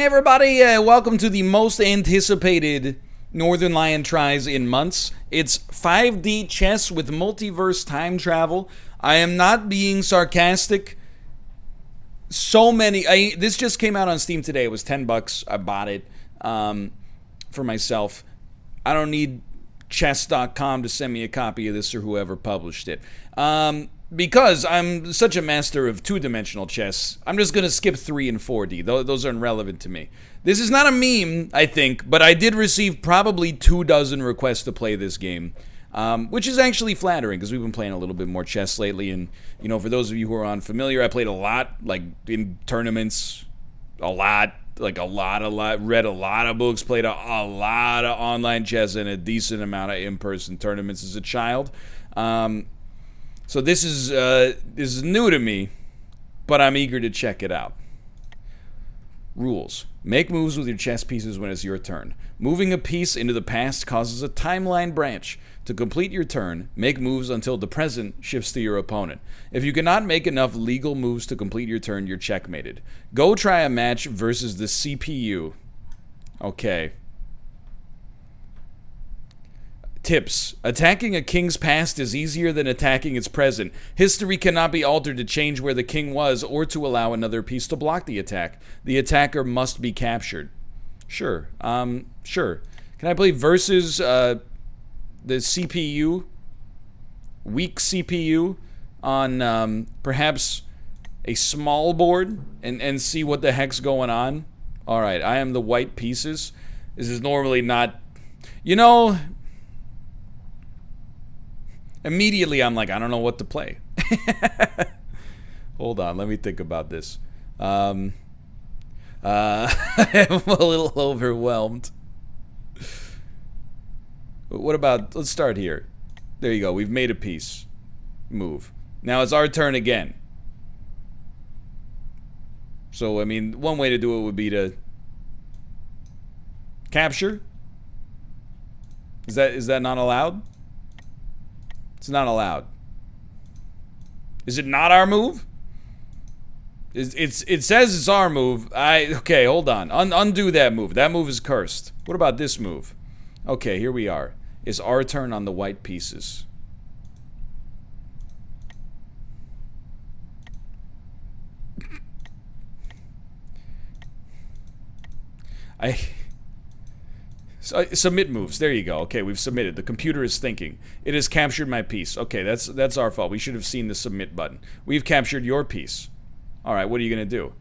everybody, welcome to the most anticipated Northernlion tries in months. It's 5D chess with multiverse time travel. I am not being sarcastic. This just came out on Steam today. It was $10. I bought it for myself. I don't need chess.com to send me a copy of this or whoever published it. Because I'm such a master of two-dimensional chess, I'm just going to skip 3 and 4D. Those are irrelevant to me. This is not a meme, I think, but I did receive probably 24 requests to play this game, which is actually flattering because we've been playing a little bit more chess lately. And, you know, for those of you who are unfamiliar, I played a lot, like in tournaments, read a lot of books, played a lot of online chess and a decent amount of in-person tournaments as a child. So this is new to me, but I'm eager to check it out. Rules. Make moves with your chess pieces when it's your turn. Moving a piece into the past causes a timeline branch. To complete your turn, make moves until the present shifts to your opponent. If you cannot make enough legal moves to complete your turn, you're checkmated. Go try a match versus the CPU. Okay. Tips. Attacking a king's past is easier than attacking its present. History cannot be altered to change where the king was or to allow another piece to block the attack. The attacker must be captured. Sure. Sure. Can I play versus the CPU? Weak CPU on perhaps a small board and see what the heck's going on? Alright, I am the white pieces. This is normally not... You know... Immediately, I'm like, I don't know what to play. Hold on, let me think about this. I'm a little overwhelmed. What about, let's start here. There you go, we've made a piece. Move. Now it's our turn again. So, I mean, one way to do it would be to capture. Is that not allowed? It's not allowed. Is it not our move? It says it's our move. Okay, hold on. Undo that move. That move is cursed. What about this move? Okay, here we are. It's our turn on the white pieces. Submit moves. There you go. Okay, we've submitted. The computer is thinking. It has captured my piece. Okay, that's our fault. We should have seen the submit button. We've captured your piece. All right, what are you going to do?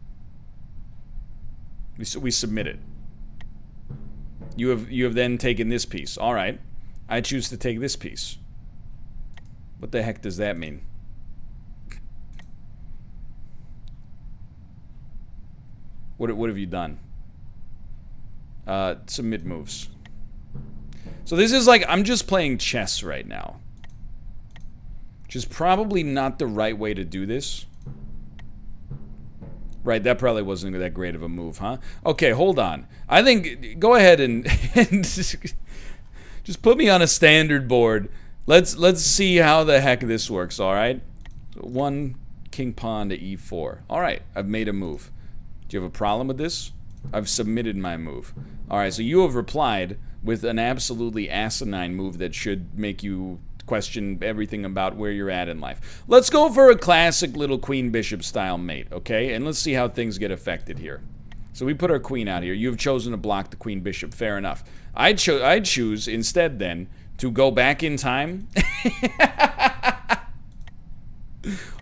We submit it. You have then taken this piece. All right. I choose to take this piece. What the heck does that mean? What have you done? Submit moves. So this is like, I'm just playing chess right now. Which is probably not the right way to do this. Right, that probably wasn't that great of a move, huh? Okay, hold on. I think, go ahead and just put me on a standard board. Let's see how the heck this works, alright? So 1 king pawn to e4. Alright, I've made a move. Do you have a problem with this? I've submitted my move. Alright, so you have replied with an absolutely asinine move that should make you question everything about where you're at in life. Let's go for a classic little queen-bishop style mate, okay? And let's see how things get affected here. So we put our queen out here. You've chosen to block the queen-bishop. Fair enough. I'd choose instead then to go back in time.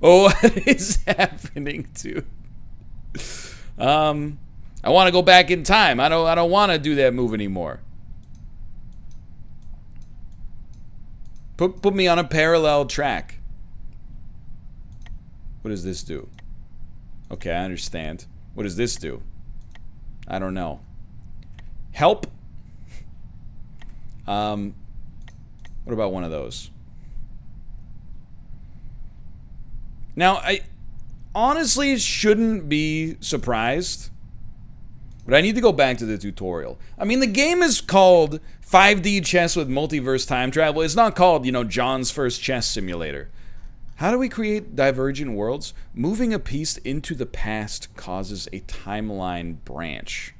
Oh, what is happening, dude? I want to go back in time. I don't want to do that move anymore. Put me on a parallel track. What does this do? Okay, I understand. What does this do? I don't know. Help? What about one of those? Now, I honestly shouldn't be surprised. But I need to go back to the tutorial. I mean, the game is called 5D Chess with Multiverse Time Travel. It's not called, you know, John's First Chess Simulator. How do we create divergent worlds? Moving a piece into the past causes a timeline branch.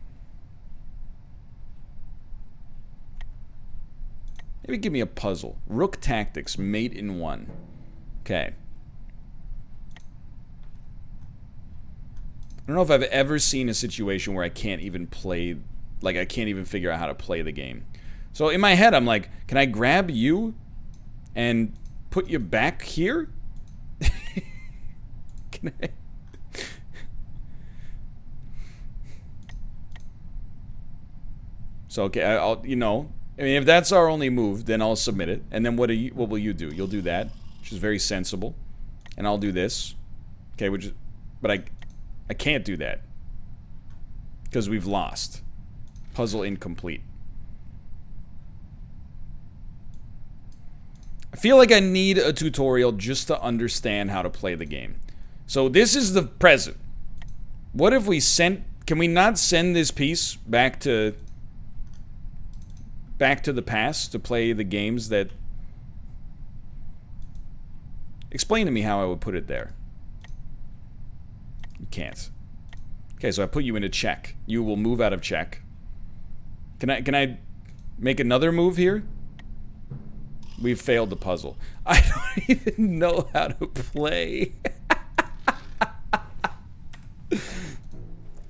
Maybe give me a puzzle. Rook tactics, mate in 1. Okay. I don't know if I've ever seen a situation where I can't even play, like I can't even figure out how to play the game. So in my head, I'm like, can I grab you and put you back here? Can I? So okay, I'll, you know, I mean, if that's our only move, then I'll submit it. And then what will you do? You'll do that, which is very sensible. And I'll do this. Okay, but I can't do that because we've lost. Puzzle incomplete. I feel like I need a tutorial just to understand how to play the game. So this is the present. What if we can we not send this piece back to the past to play the games that... Explain to me how I would put it there. You can't. Okay, so I put you into check. You will move out of check. Can I make another move here? We've failed the puzzle. I don't even know how to play.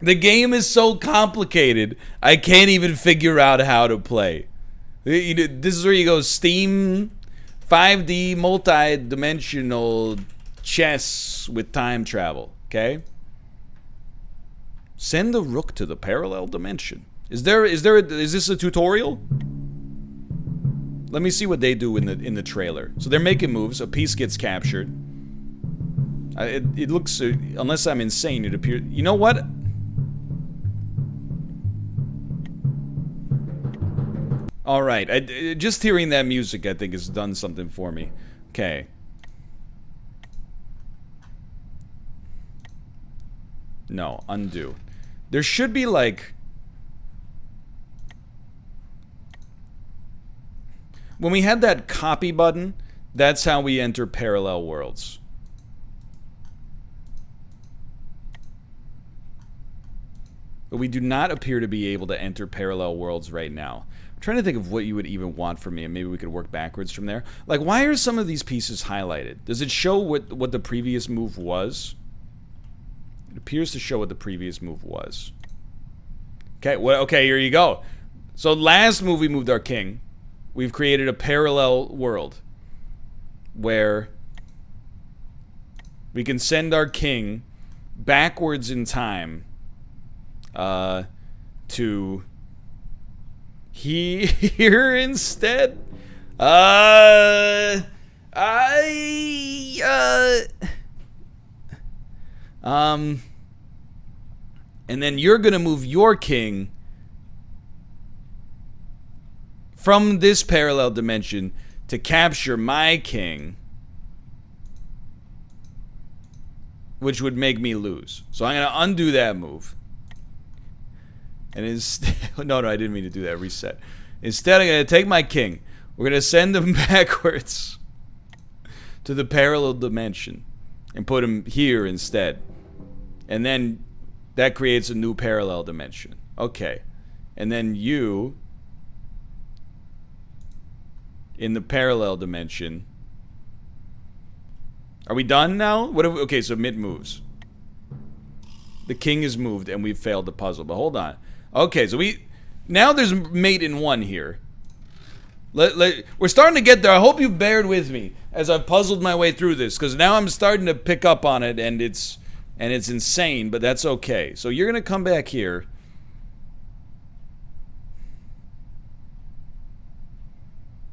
The game is so complicated, I can't even figure out how to play. This is where you go, Steam 5D multi-dimensional chess with time travel, okay? Send the rook to the parallel dimension. Is this a tutorial? Let me see what they do in the trailer. So they're making moves. A piece gets captured. It looks, unless I'm insane, it appears. You know what? All right. Just hearing that music, I think, has done something for me. Okay. No, undo. There should be like... When we had that copy button, that's how we enter parallel worlds. But we do not appear to be able to enter parallel worlds right now. I'm trying to think of what you would even want from me, and maybe we could work backwards from there. Like, why are some of these pieces highlighted? Does it show what the previous move was? It appears to show what the previous move was. Okay, well, okay, here you go. So last move we moved our king. We've created a parallel world where we can send our king backwards in time to here instead. And then you're gonna move your king from this parallel dimension to capture my king, which would make me lose. So I'm gonna undo that move. And no, I didn't mean to do that. Reset. Instead, I'm gonna take my king. We're gonna send him backwards to the parallel dimension and put him here instead. And then that creates a new parallel dimension. Okay. And then you, in the parallel dimension. Are we done now? Okay, so mid moves. The king is moved and we've failed the puzzle. But hold on. Okay, so now there's mate in 1 here. We're starting to get there. I hope you bared with me as I've puzzled my way through this, because now I'm starting to pick up on it, and it's insane, but that's okay. So you're gonna come back here.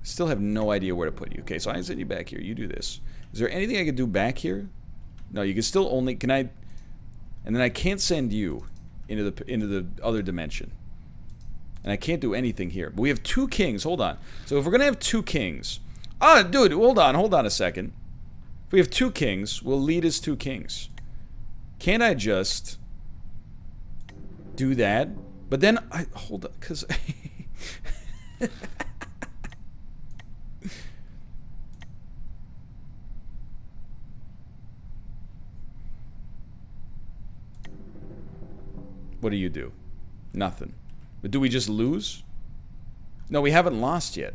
Still have no idea where to put you. Okay, so I send you back here. You do this. Is there anything I can do back here? No, you can still only... Can I... And then I can't send you into the other dimension. And I can't do anything here. But we have 2 kings. Hold on. So if we're going to have 2 kings... Ah, dude, hold on a second. If we have 2 kings, we'll lead as 2 kings. Can't I just do that? But then... Hold on, because... What do you do? Nothing. But do we just lose? No, we haven't lost yet.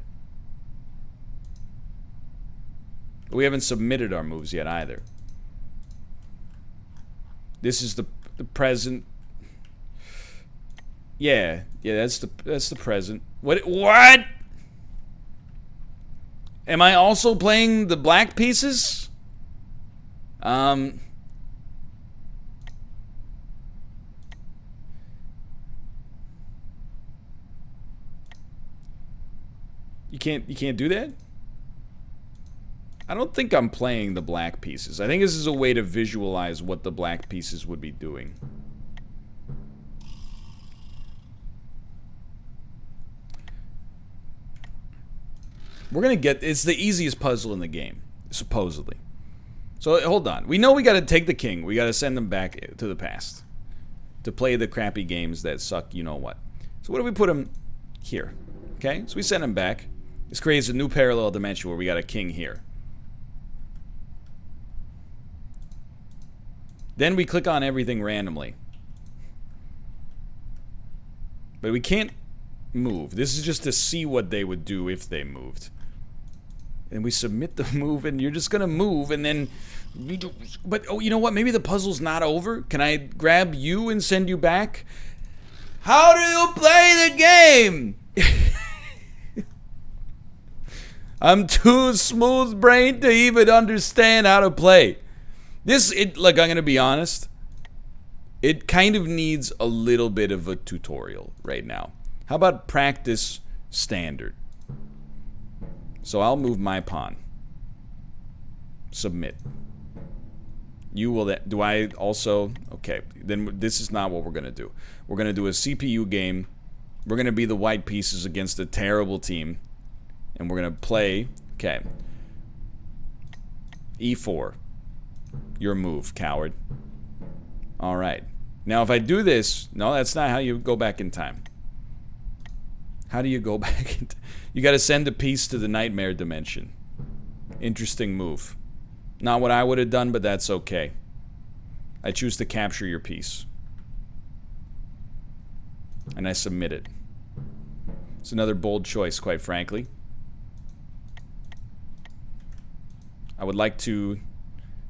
We haven't submitted our moves yet either. This is the present. Yeah, that's the present. What? Am I also playing the black pieces? You can't do that? I don't think I'm playing the black pieces. I think this is a way to visualize what the black pieces would be doing. We're gonna get, it's the easiest puzzle in the game, supposedly. So hold on. We know we gotta take the king. We gotta send them back to the past. To play the crappy games that suck, you know what. So what do we put him here? Okay, so we send him back. This creates a new parallel dimension where we got a king here. Then we click on everything randomly. But we can't move. This is just to see what they would do if they moved. And we submit the move, and you're just gonna move, and then... But, oh, you know what? Maybe the puzzle's not over. Can I grab you and send you back? How do you play the game? I'm too smooth-brained to even understand how to play. Look, I'm gonna be honest. It kind of needs a little bit of a tutorial right now. How about practice standard? So I'll move my pawn. Submit. You will... Do I also... Okay, then this is not what we're going to do. We're going to do a CPU game. We're going to be the white pieces against a terrible team. And we're going to play... Okay. E4. Your move, coward. Alright. Now if I do this... No, that's not how you go back in time. How do you go back in time? You gotta send a piece to the nightmare dimension. Interesting move. Not what I would have done, but that's okay. I choose to capture your piece. And I submit it. It's another bold choice, quite frankly. I would like to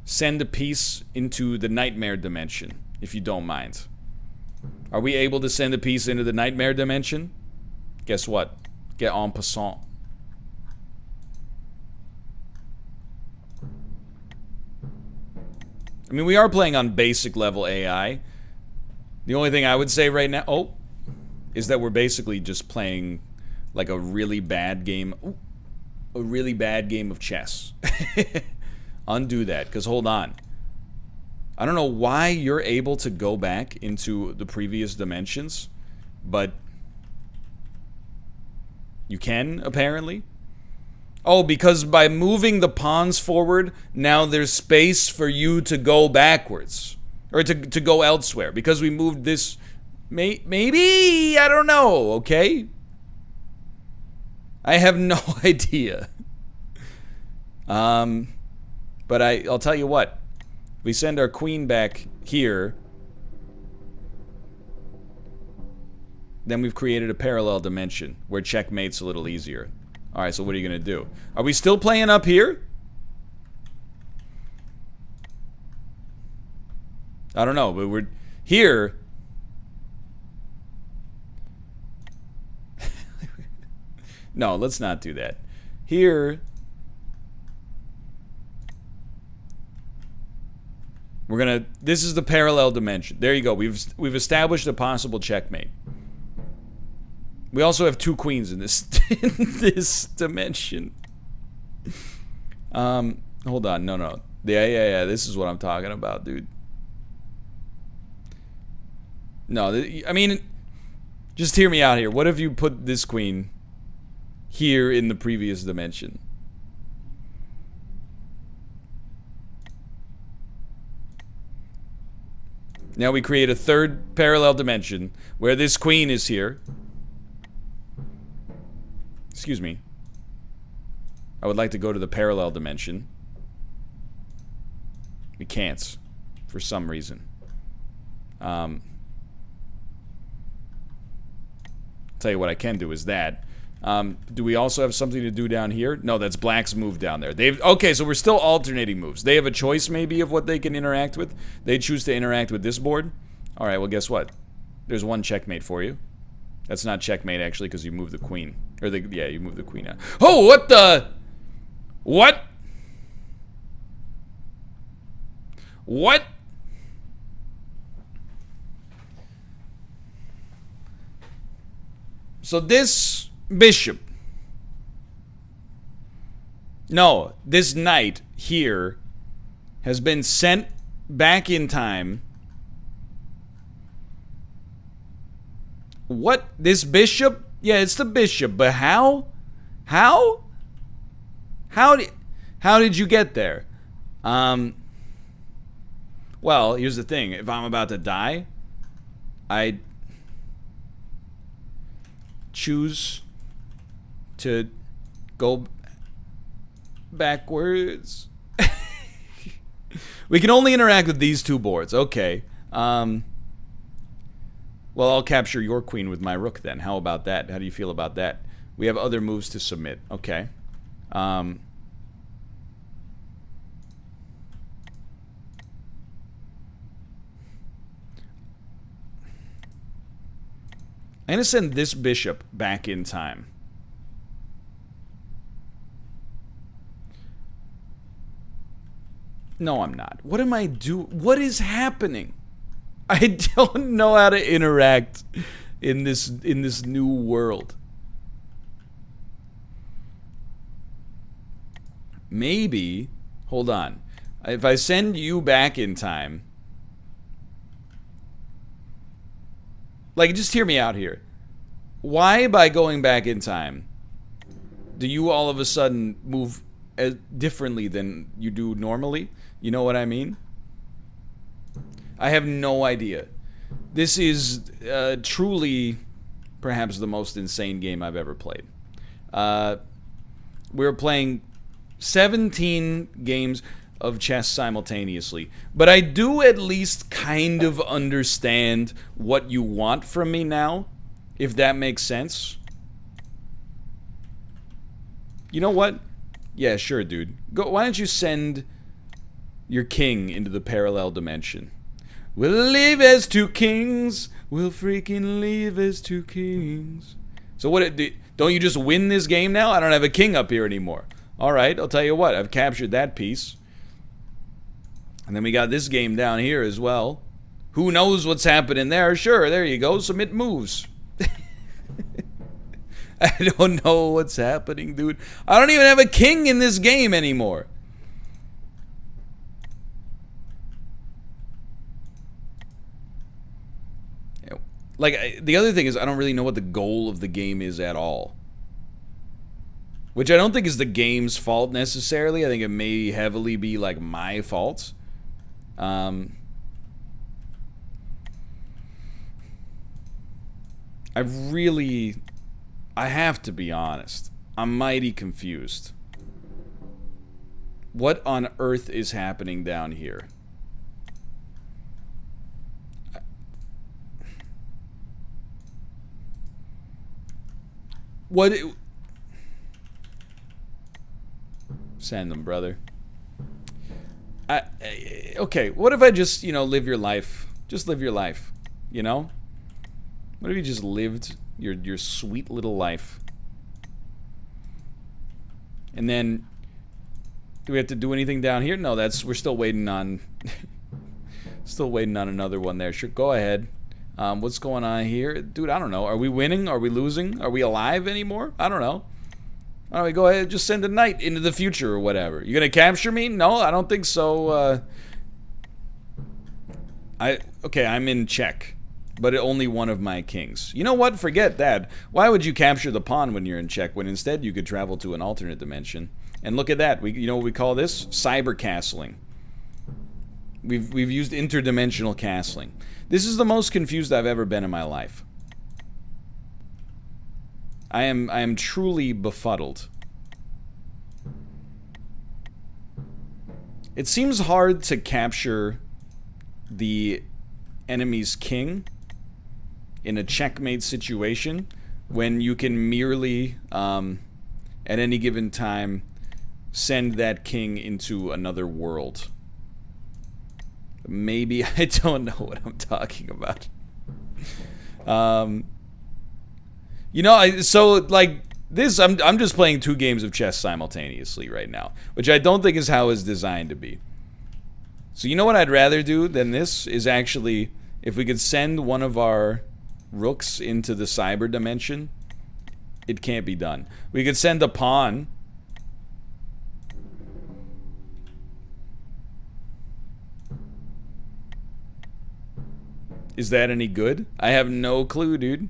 send a piece into the nightmare dimension, if you don't mind. Are we able to send a piece into the nightmare dimension? Guess what? Get en passant. I mean, we are playing on basic level AI. The only thing I would say right now, is that we're basically just playing like a really bad game. Ooh, a really bad game of chess. Undo that, because hold on. I don't know why you're able to go back into the previous dimensions, but you can, apparently. Oh, because by moving the pawns forward, now there's space for you to go backwards. Or to go elsewhere. Because we moved this... Maybe? I don't know, okay? I have no idea. But I'll tell you what. We send our queen back here. Then we've created a parallel dimension where checkmate's a little easier. Alright, so what are you going to do? Are we still playing up here? I don't know, but we're here. No, let's not do that. Here, we're gonna... This is the parallel dimension. There you go. We've established a possible checkmate. We also have two queens in this in this dimension. Hold on. No. Yeah. This is what I'm talking about, dude. No, I mean, just hear me out here. What if you put this queen here in the previous dimension? Now we create a third parallel dimension where this queen is here. Excuse me. I would like to go to the parallel dimension. We can't, for some reason. Tell you what I can do is that. Do we also have something to do down here? No, that's black's move down there. Okay, so we're still alternating moves. They have a choice maybe of what they can interact with. They choose to interact with this board. All right, well, guess what? There's one checkmate for you. That's not checkmate, actually, because you move the queen. Yeah, you move the queen out. Oh, what the? What? What? So this bishop. No, this knight here has been sent back in time. What? This bishop? Yeah, it's the bishop, but how? How? How did you get there? Well, here's the thing. If I'm about to die, I choose to go backwards. We can only interact with these two boards. Okay. Well, I'll capture your queen with my rook then. How about that? How do you feel about that? We have other moves to submit. Okay. I'm going to send this bishop back in time. No, I'm not. What am I doing? What is happening? I don't know how to interact in this new world. Maybe, hold on. If I send you back in time, like, just hear me out here. Why, by going back in time, do you all of a sudden move differently than you do normally? You know what I mean? I have no idea. This is truly perhaps the most insane game I've ever played. We're playing 17 games of chess simultaneously, but I do at least kind of understand what you want from me now, if that makes sense. You know what? Yeah, sure, dude. Go. Why don't you send your king into the parallel dimension? We'll live as two kings. We'll freaking live as two kings. So what? Don't you just win this game now? I don't have a king up here anymore. All right, I'll tell you what. I've captured that piece. And then we got this game down here as well. Who knows what's happening there? Sure, there you go. Submit moves. I don't know what's happening, dude. I don't even have a king in this game anymore. Like, the other thing is, I don't really know what the goal of the game is at all. Which I don't think is the game's fault necessarily. I think it may heavily be, like, my fault. I have to be honest. I'm mighty confused. What on earth is happening down here? What? Send them, brother. Okay, what if I just, live your life? Just live your life, you know? What if you just lived your sweet little life? And then, do we have to do anything down here? No, we're still waiting on, still waiting on another one there. Sure, go ahead. What's going on here? Dude, I don't know. Are we winning? Are we losing? Are we alive anymore? I don't know. All right, go ahead. Just send a knight into the future or whatever. You gonna capture me? No, I don't think so. Okay, I'm in check. But only one of my kings. You know what? Forget that. Why would you capture the pawn when you're in check when instead you could travel to an alternate dimension? And look at that. You know what we call this? Cyber castling. We've used interdimensional castling. This is the most confused I've ever been in my life. I am truly befuddled. It seems hard to capture the enemy's king in a checkmate situation, when you can merely, at any given time, send that king into another world. Maybe I don't know what I'm talking about. So like this, I'm just playing 2 games of chess simultaneously right now, which I don't think is how it's designed to be. So you know what I'd rather do than this is actually, if we could send one of our rooks into the cyber dimension, it can't be done. We could send a pawn. Is that any good? I have no clue, dude.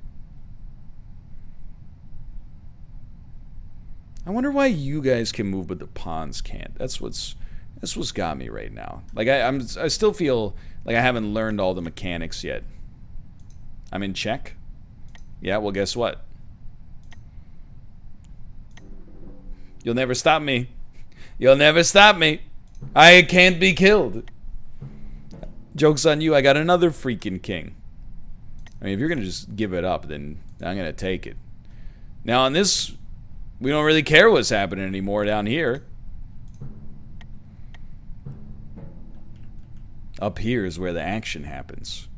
I wonder why you guys can move but the pawns can't. That's what's got me right now. Like I still feel like I haven't learned all the mechanics yet. I'm in check. Yeah, well, guess what? You'll never stop me. You'll never stop me. I can't be killed. Joke's on you, I got another freaking king. I mean, if you're gonna just give it up, then I'm gonna take it. Now on this, we don't really care what's happening anymore down here. Up here is where the action happens.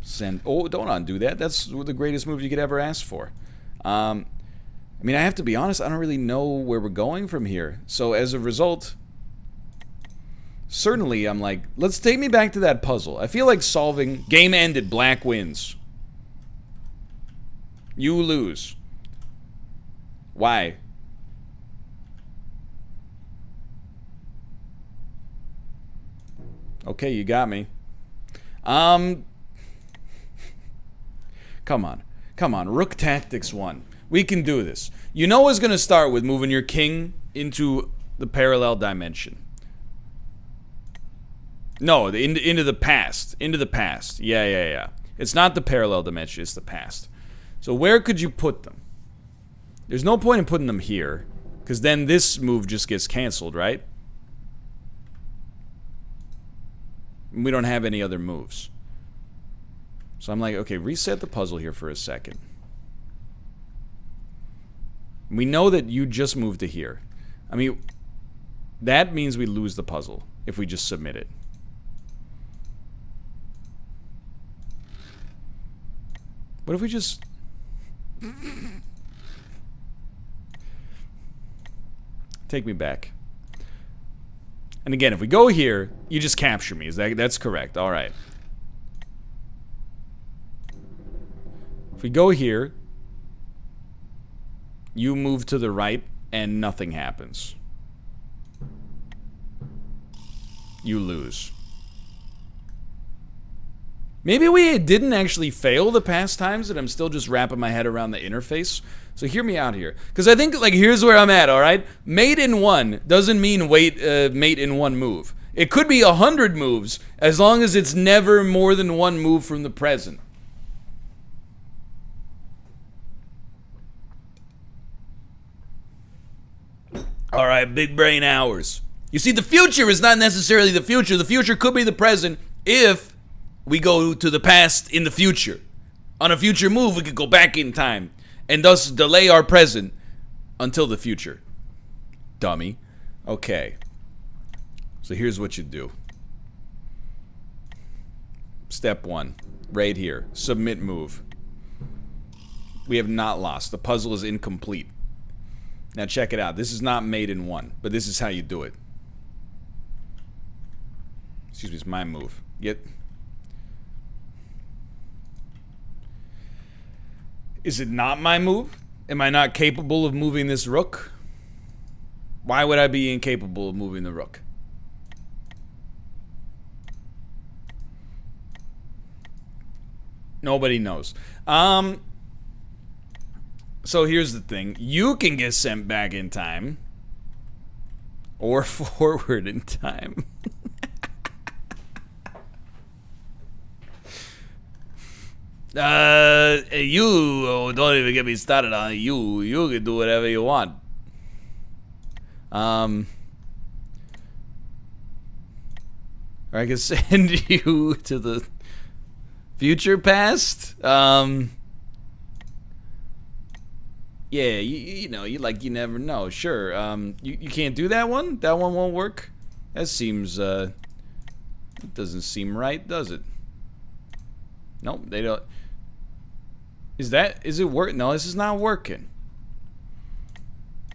Send. Oh, don't undo that. That's the greatest move you could ever ask for. I mean, I have to be honest, I don't really know where we're going from here. So as a result, certainly I'm like, let's take me back to that puzzle. I feel like solving. Game ended, black wins. You lose. Why? Okay, you got me. Come on. Come on. Rook Tactics 1. We can do this. You know it's going to start with moving your king into the parallel dimension. No, into the past. Into the past. Yeah. It's not the parallel dimension, it's the past. So where could you put them? There's no point in putting them here, because then this move just gets canceled, right? We don't have any other moves. So I'm like, okay, reset the puzzle here for a second. We know that you just moved to here. I mean, that means we lose the puzzle if we just submit it. What if we just... Take me back. And again, if we go here, you just capture me. That's correct. All right. If we go here, you move to the right and nothing happens. You lose. Maybe we didn't actually fail the past times, and I'm still just wrapping my head around the interface. So hear me out here. Because I think, like, here's where I'm at, alright? Mate in one doesn't mean mate in one move. It could be 100 moves, as long as it's never more than one move from the present. Alright, big brain hours. You see, the future is not necessarily the future. The future could be the present if we go to the past in the future. On a future move, we could go back in time and thus delay our present until the future. Dummy. Okay. So here's what you do. Step 1. Right here. Submit move. We have not lost. The puzzle is incomplete. Now check it out. This is not made in one, but this is how you do it. Excuse me, it's my move. Is it not my move? Am I not capable of moving this rook? Why would I be incapable of moving the rook? Nobody knows. So here's the thing. You can get sent back in time. Or forward in time. You don't even get me started on you. You can do whatever you want. Or I can send you to the Future past? Yeah, you know, you never know. Sure. You can't do that one? That one won't work? That seems, it doesn't seem right, does it? Nope, they don't. Is it work? No, this is not working.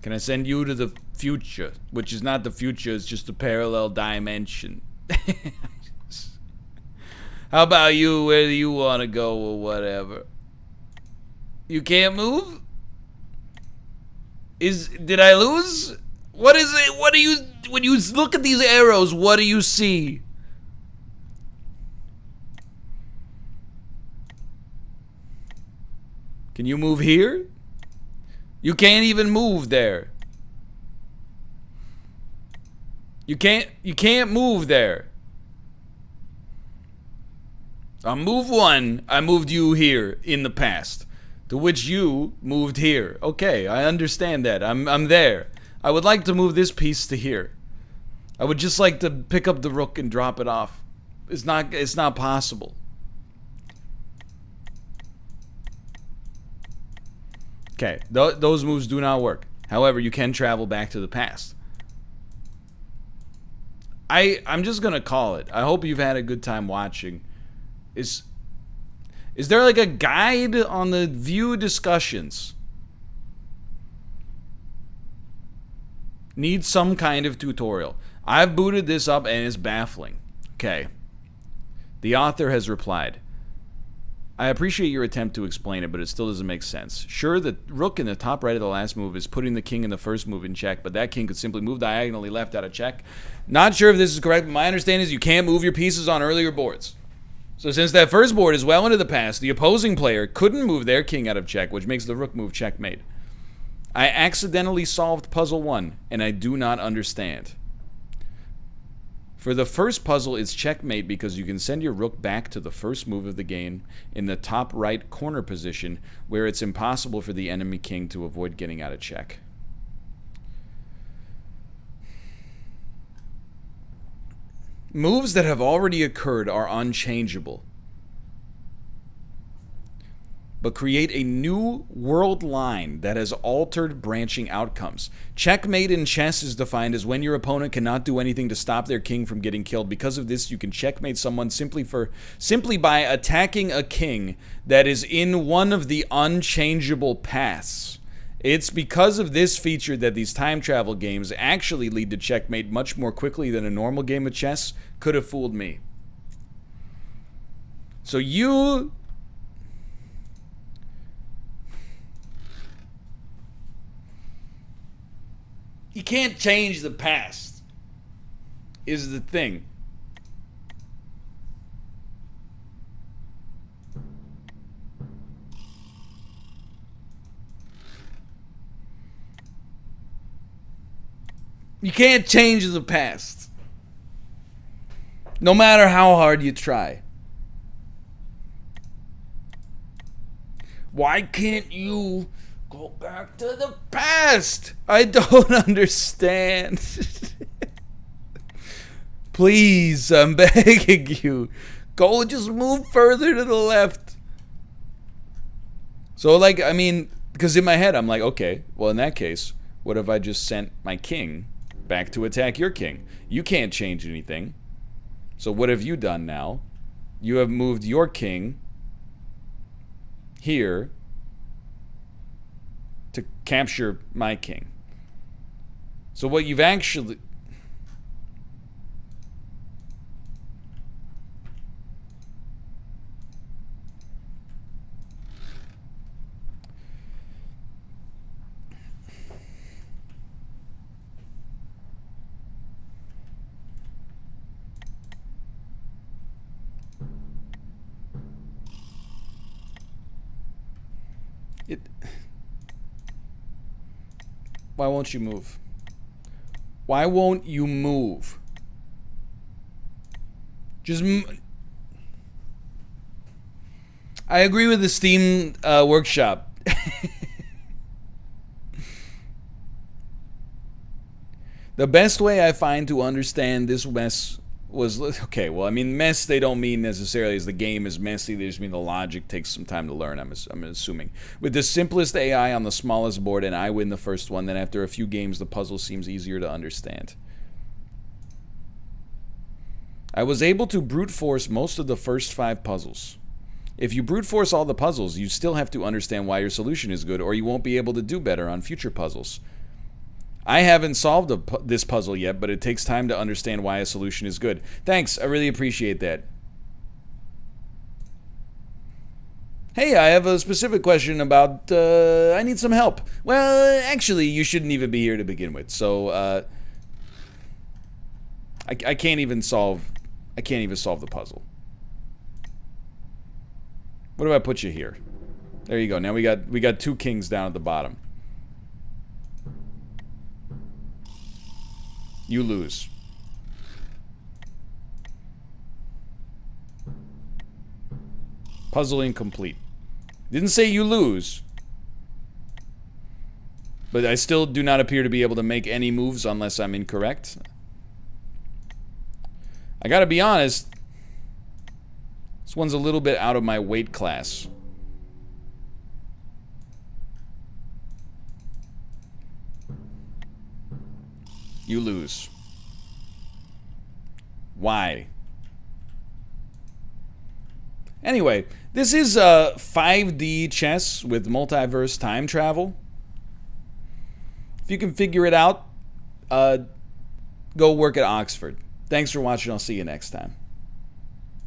Can I send you to the future? Which is not the future, it's just a parallel dimension. How about you? Where do you want to go or whatever? You can't move? Did I lose? What is it? What do you, when you look at these arrows, what do you see? Can you move here? You can't even move there. You can't move there. On move 1, I moved you here in the past, to which you moved here. Okay, I understand that. I'm there. I would like to move this piece to here. I would just like to pick up the rook and drop it off. It's not possible. Okay, those moves do not work. However, you can travel back to the past. I'm just gonna call it. I hope you've had a good time watching. Is there like a guide on the view discussions? Need some kind of tutorial. I've booted this up and it's baffling. Okay. The author has replied, I appreciate your attempt to explain it, but it still doesn't make sense. Sure, the rook in the top right of the last move is putting the king in the first move in check, but that king could simply move diagonally left out of check. Not sure if this is correct, but my understanding is you can't move your pieces on earlier boards. So since that first board is well into the past, the opposing player couldn't move their king out of check, which makes the rook move checkmate. I accidentally solved puzzle 1, and I do not understand. For the first puzzle, it's checkmate because you can send your rook back to the first move of the game in the top right corner position, where it's impossible for the enemy king to avoid getting out of check. Moves that have already occurred are unchangeable, but create a new world line that has altered branching outcomes. Checkmate in chess is defined as when your opponent cannot do anything to stop their king from getting killed. Because of this, you can checkmate someone simply by attacking a king that is in one of the unchangeable paths. It's because of this feature that these time travel games actually lead to checkmate much more quickly than a normal game of chess could have fooled me. So you can't change the past, is the thing. You can't change the past, no matter how hard you try. Why can't you go back to the past? I don't understand. Please, I'm begging you. Go, just move further to the left. So, like, I mean, because in my head, I'm like, okay, well, in that case, what if I just sent my king back to attack your king? You can't change anything. So what have you done now? You have moved your king here to capture my king. So what you've actually... Why won't you move? Why won't you move? Just I agree with the Steam workshop. The best way I find to understand this mess was okay. Well, I mean, mess they don't mean necessarily as the game is messy. They just mean the logic takes some time to learn. I'm assuming with the simplest AI on the smallest board, and I win the first one. Then after a few games, the puzzle seems easier to understand. I was able to brute force most of the first 5 puzzles. If you brute force all the puzzles, you still have to understand why your solution is good, or you won't be able to do better on future puzzles. I haven't solved this puzzle yet, but it takes time to understand why a solution is good. Thanks, I really appreciate that. Hey, I have a specific question about, I need some help. Well, actually, you shouldn't even be here to begin with, so, I can't even solve the puzzle. What do I put you here? There you go. Now we got 2 kings down at the bottom. You lose. Puzzle incomplete. Didn't say you lose. But I still do not appear to be able to make any moves unless I'm incorrect. I gotta be honest. This one's a little bit out of my weight class. You lose. Why? Anyway, this is 5D chess with multiverse time travel. If you can figure it out, go work at Oxford. Thanks for watching. I'll see you next time.